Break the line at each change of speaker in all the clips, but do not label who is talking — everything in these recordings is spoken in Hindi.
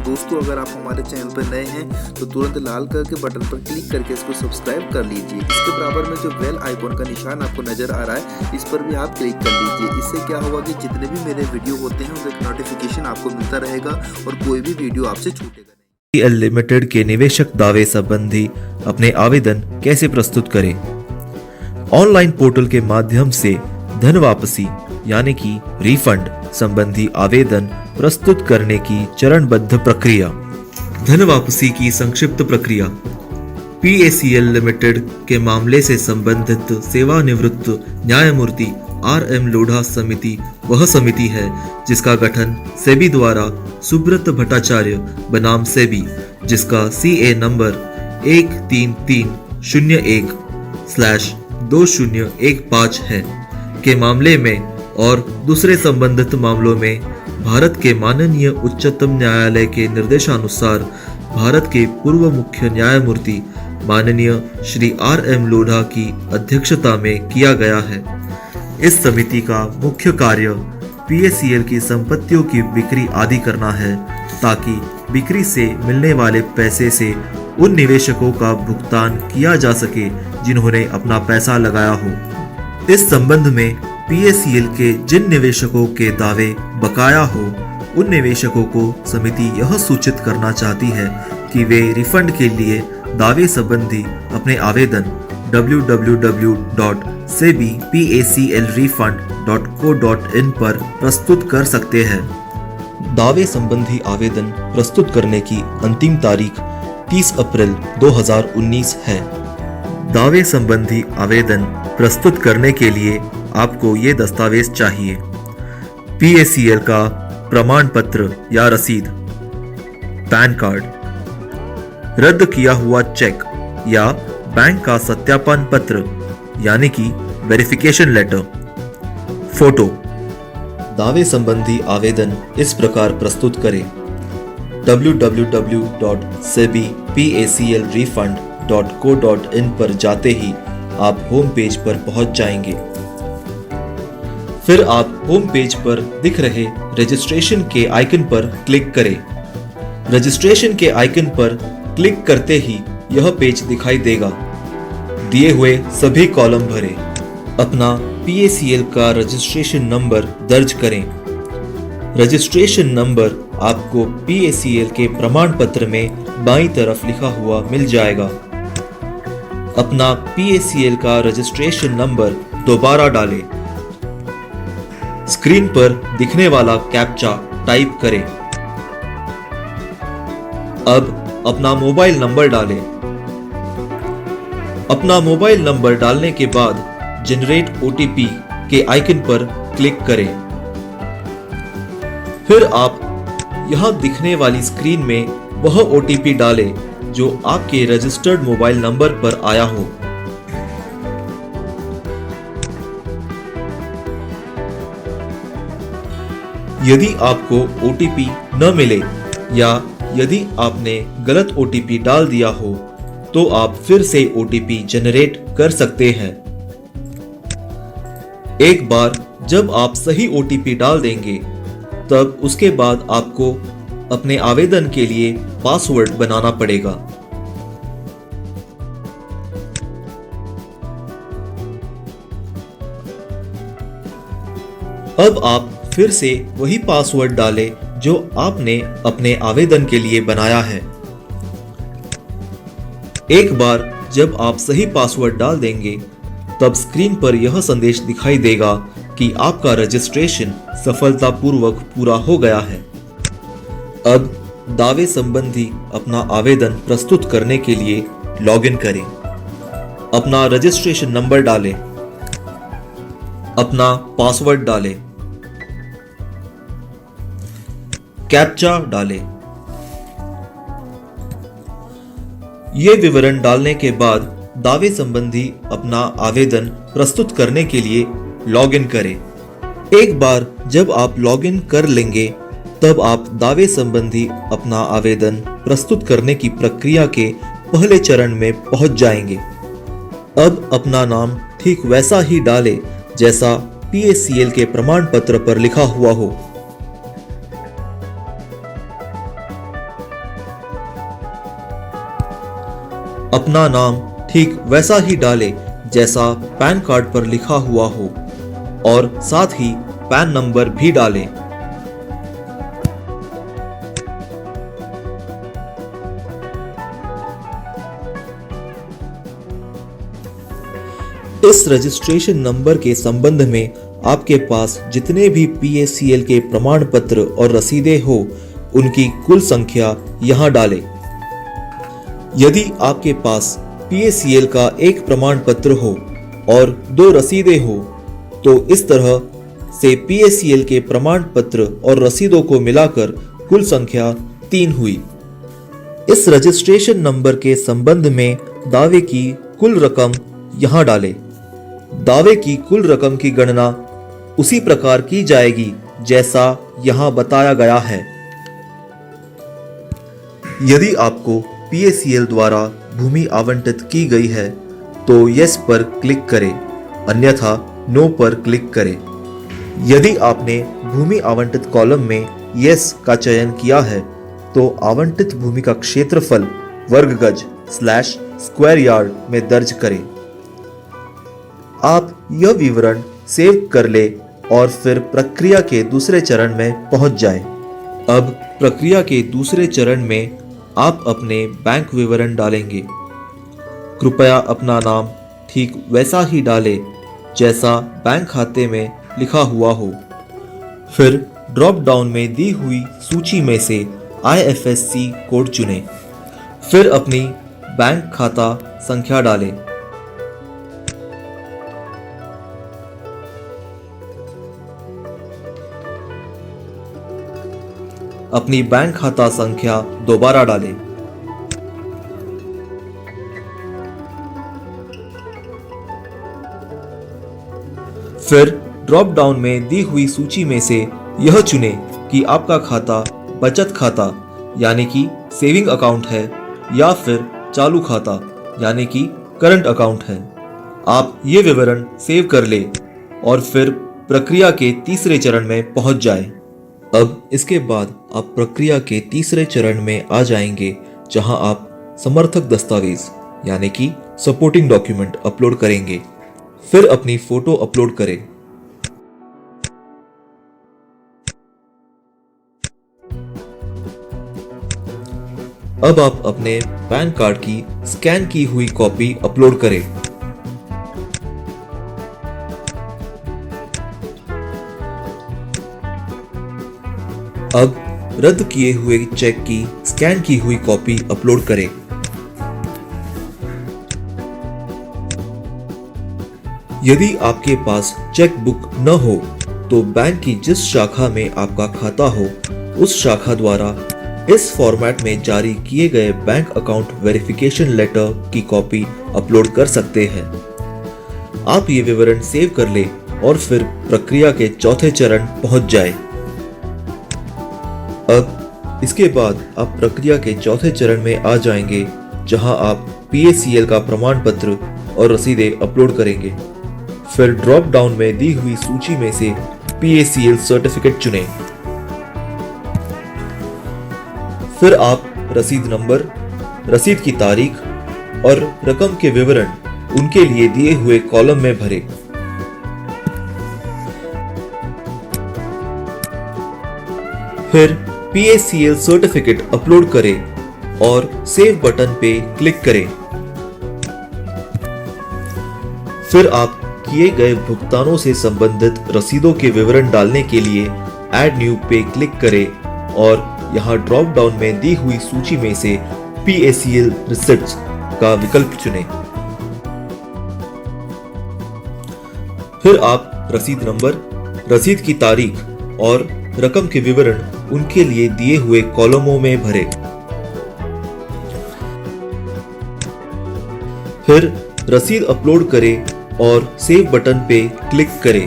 दोस्तों अगर आप हमारे चैनल पर नए हैं तो तुरंत लाल कलर के बटन पर क्लिक करके इसको सब्सक्राइब कर लीजिए। इसके बराबर में जो बेल आइकॉन का निशान आपको नजर आ रहा है इस पर भी आप क्लिक कर लीजिए। इससे क्या होगा कि जितने भी मेरे वीडियो होते हैं उनका नोटिफिकेशन आपको मिलता रहेगा और कोई भी वीडियो आपसे छूटेगा नहीं।
लिमिटेड के निवेशक दावे संबंधी अपने आवेदन कैसे प्रस्तुत करें? ऑनलाइन पोर्टल के माध्यम से धन वापसी यानी कि रिफंड संबंधी आवेदन प्रस्तुत करने की चरणबद्ध प्रक्रिया। धन वापसी की संक्षिप्त प्रक्रिया। PACL लिमिटेड के मामले से संबंधित सेवानिवृत्त न्यायमूर्ति RM लोढ़ा समिति वह समिति है जिसका गठन सेबी द्वारा सुब्रत भट्टाचार्य बनाम सेबी, जिसका CA नंबर 13301/2015 है, के मामले में और दूसरे संबंधित मामलों में भारत के माननीय उच्चतम न्यायालय के निर्देशानुसार भारत के पूर्व मुख्य न्यायमूर्ति माननीय श्री RM लोढ़ा की अध्यक्षता में किया गया है। इस समिति का मुख्य कार्य PACL की संपत्तियों की बिक्री आदि करना है ताकि बिक्री से मिलने वाले पैसे से उन निवेशकों का भुगतान किया जा सके जिन्होंने अपना पैसा लगाया हो। इस संबंध में PACL के जिन निवेशकों के दावे बकाया हो उन निवेशकों को समिति यह सूचित करना चाहती है कि वे रिफंड के लिए दावे संबंधी अपने आवेदन www.sebipaclrefund.co.in पर प्रस्तुत कर सकते हैं। दावे संबंधी आवेदन प्रस्तुत करने की अंतिम तारीख 30 अप्रैल 2019 है। दावे संबंधी आवेदन प्रस्तुत करने के लिए आपको ये दस्तावेज चाहिए: PACL का प्रमाण पत्र या रसीद, पैन कार्ड, रद्द किया हुआ चेक या बैंक का सत्यापन पत्र यानी कि वेरिफिकेशन लेटर, फोटो। दावे संबंधी आवेदन इस प्रकार प्रस्तुत करें: www.sebipaclrefund.co.in पर जाते ही आप होम पेज पर पहुंच जाएंगे। फिर आप होम पेज पर दिख रहे रजिस्ट्रेशन के आइकन पर क्लिक करें। रजिस्ट्रेशन के आइकन पर क्लिक करते ही यह पेज दिखाई देगा। दिए हुए सभी कॉलम भरें। अपना PACL का रजिस्ट्रेशन नंबर दर्ज करें। रजिस्ट्रेशन नंबर आपको PACL के प्रमाण पत्र में बाईं तरफ लिखा हुआ मिल जाएगा। अपना PACL का रजिस्ट्रेशन नंबर दोबारा डालें। स्क्रीन पर दिखने वाला कैप्चा टाइप करें। अब अपना मोबाइल नंबर डालें। अपना मोबाइल नंबर डालने के बाद जनरेट OTP के आइकन पर क्लिक करें। फिर आप यहां दिखने वाली स्क्रीन में वह OTP डालें जो आपके रजिस्टर्ड मोबाइल नंबर पर आया हो। यदि आपको OTP न मिले या यदि आपने गलत OTP डाल दिया हो तो आप फिर से OTP जनरेट कर सकते हैं। एक बार जब आप सही OTP डाल देंगे तब उसके बाद आपको अपने आवेदन के लिए पासवर्ड बनाना पड़ेगा। अब आप फिर से वही पासवर्ड डालें जो आपने अपने आवेदन के लिए बनाया है। एक बार जब आप सही पासवर्ड डाल देंगे तब स्क्रीन पर यह संदेश दिखाई देगा कि आपका रजिस्ट्रेशन सफलतापूर्वक पूरा हो गया है। अब दावे संबंधी अपना आवेदन प्रस्तुत करने के लिए लॉगिन करें। अपना रजिस्ट्रेशन नंबर डालें। अपना पासवर्ड डालें। कैप्चा डालें। ये विवरण डालने के बाद दावे संबंधी अपना आवेदन प्रस्तुत करने के लिए लॉगिन करें। एक बार जब आप लॉगिन कर लेंगे तब आप दावे संबंधी अपना आवेदन प्रस्तुत करने की प्रक्रिया के पहले चरण में पहुंच जाएंगे। अब अपना नाम ठीक वैसा ही डालें जैसा PACL के प्रमाण पत्र पर लिखा हुआ हो। अपना नाम ठीक वैसा ही डालें जैसा पैन कार्ड पर लिखा हुआ हो और साथ ही पैन नंबर भी डालें। इस रजिस्ट्रेशन नंबर के संबंध में आपके पास जितने भी PACL के प्रमाण पत्र और रसीदें हो उनकी कुल संख्या यहाँ डालें। यदि आपके पास PACL का एक प्रमाण पत्र हो और 2 रसीदें हो तो इस तरह से PACL के प्रमाण पत्र और रसीदों को मिलाकर कुल संख्या 3 हुई। इस रजिस्ट्रेशन नंबर के संबंध में दावे की कुल रकम यहाँ डालें। दावे की कुल रकम की गणना उसी प्रकार की जाएगी जैसा यहाँ बताया गया है। यदि आपको PACL द्वारा भूमि आवंटित की गई है तो यस पर क्लिक करें, अन्यथा नो पर क्लिक करें। यदि आपने भूमि आवंटित कॉलम में यस का चयन किया है तो आवंटित भूमि का क्षेत्रफल वर्ग गज / स्क्वायर यार्ड में दर्ज करें। आप यह विवरण सेव कर ले और फिर प्रक्रिया के दूसरे चरण में पहुंच जाएं। अब प्रक्रिया के दूसरे चरण में आप अपने बैंक विवरण डालेंगे। कृपया अपना नाम ठीक वैसा ही डालें जैसा बैंक खाते में लिखा हुआ हो। फिर ड्रॉप डाउन में दी हुई सूची में से IFSC कोड चुनें। फिर अपनी बैंक खाता संख्या डालें। अपनी बैंक खाता संख्या दोबारा डालें। फिर ड्रॉप डाउन में दी हुई सूची में से यह चुनें कि आपका खाता बचत खाता यानी कि सेविंग अकाउंट है या फिर चालू खाता यानी कि करंट अकाउंट है। आप ये विवरण सेव कर ले और फिर प्रक्रिया के तीसरे चरण में पहुंच जाएं। अब इसके बाद आप प्रक्रिया के तीसरे चरण में आ जाएंगे जहां आप समर्थक दस्तावेज यानी कि सपोर्टिंग डॉक्यूमेंट अपलोड करेंगे। फिर अपनी फोटो अपलोड करें। अब आप अपने पैन कार्ड की स्कैन की हुई कॉपी अपलोड करें। अब रद्द किए हुए चेक की स्कैन की हुई कॉपी अपलोड करें। यदि आपके पास चेक बुक न हो तो बैंक की जिस शाखा में आपका खाता हो उस शाखा द्वारा इस फॉर्मेट में जारी किए गए बैंक अकाउंट वेरिफिकेशन लेटर की कॉपी अपलोड कर सकते हैं। आप ये विवरण सेव कर ले और फिर प्रक्रिया के चौथे चरण पहुंच जाए। अब इसके बाद आप प्रक्रिया के चौथे चरण में आ जाएंगे जहां आप PACL का प्रमाण पत्र और रसीदें अपलोड करेंगे। फिर ड्रॉप डाउन में दी हुई सूची में से PACL सर्टिफिकेट चुनें। फिर आप रसीद नंबर, रसीद की तारीख और रकम के विवरण उनके लिए दिए हुए कॉलम में भरें। फिर PACL सर्टिफिकेट अपलोड करें और सेव बटन पे क्लिक करें। फिर आप किए गए भुगतानों से संबंधित रसीदों के विवरण डालने के लिए ऐड न्यू पे क्लिक करें और यहां ड्रॉप डाउन में दी हुई सूची में से PACL रिसिप्ट्स का विकल्प चुनें। फिर आप रसीद नंबर, रसीद की तारीख और रकम के विवरण उनके लिए दिए हुए कॉलमों में भरें। फिर रसीद अपलोड करें और सेव बटन पे क्लिक करें।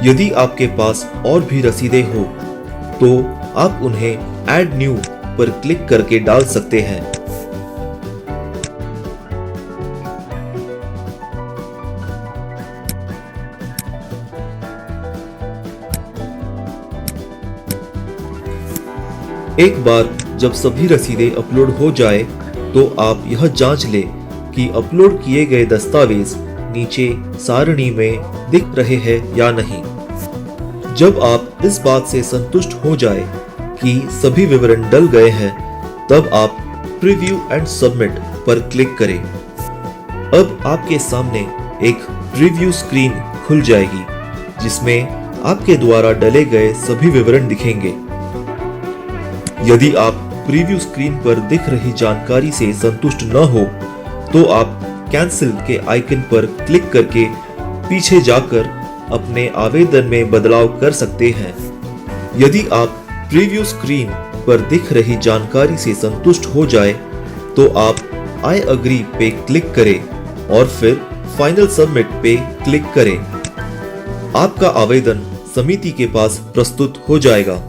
यदि आपके पास और भी रसीदें हो तो आप उन्हें ऐड न्यू पर क्लिक करके डाल सकते हैं। एक बार जब सभी रसीदें अपलोड हो जाए तो आप यह जांच लें कि अपलोड किए गए दस्तावेज नीचे सारणी में दिख रहे हैं या नहीं। जब आप इस बात से संतुष्ट हो जाए कि सभी विवरण डल गए हैं, तब आप प्रीव्यू एंड सबमिट पर क्लिक करें। अब आपके सामने एक प्रीव्यू स्क्रीन खुल जाएगी जिसमें आपके द्वारा डले गए सभी विवरण दिखेंगे। यदि आप प्रीव्यू स्क्रीन पर दिख रही जानकारी से संतुष्ट न हो तो आप कैंसिल के आइकन पर क्लिक करके पीछे जाकर अपने आवेदन में बदलाव कर सकते हैं। यदि आप प्रीव्यू स्क्रीन पर दिख रही जानकारी से संतुष्ट हो जाए तो आप आई अग्री पे क्लिक करें और फिर फाइनल सबमिट पे क्लिक करें। आपका आवेदन समिति के पास प्रस्तुत हो जाएगा।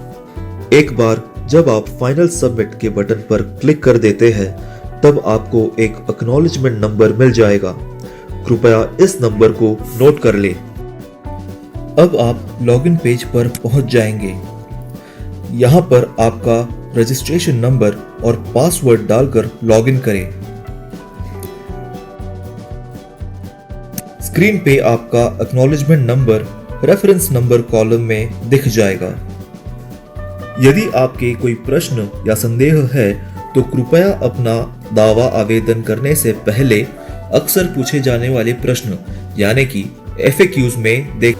एक बार जब आप फाइनल सबमिट के बटन पर क्लिक कर देते हैं, तब आपको एक एक्नॉलेजमेंट नंबर मिल जाएगा। कृपया इस नंबर को नोट कर लें। अब आप लॉगिन पेज पर पहुंच जाएंगे। यहां पर आपका रजिस्ट्रेशन नंबर और पासवर्ड डालकर लॉगिन करें। स्क्रीन पे आपका acknowledgement number reference number column में दिख जाएगा। यदि आपके कोई प्रश्न या संदेह है तो कृपया अपना दावा आवेदन करने से पहले अक्सर पूछे जाने वाले प्रश्न यानी कि FAQs में देख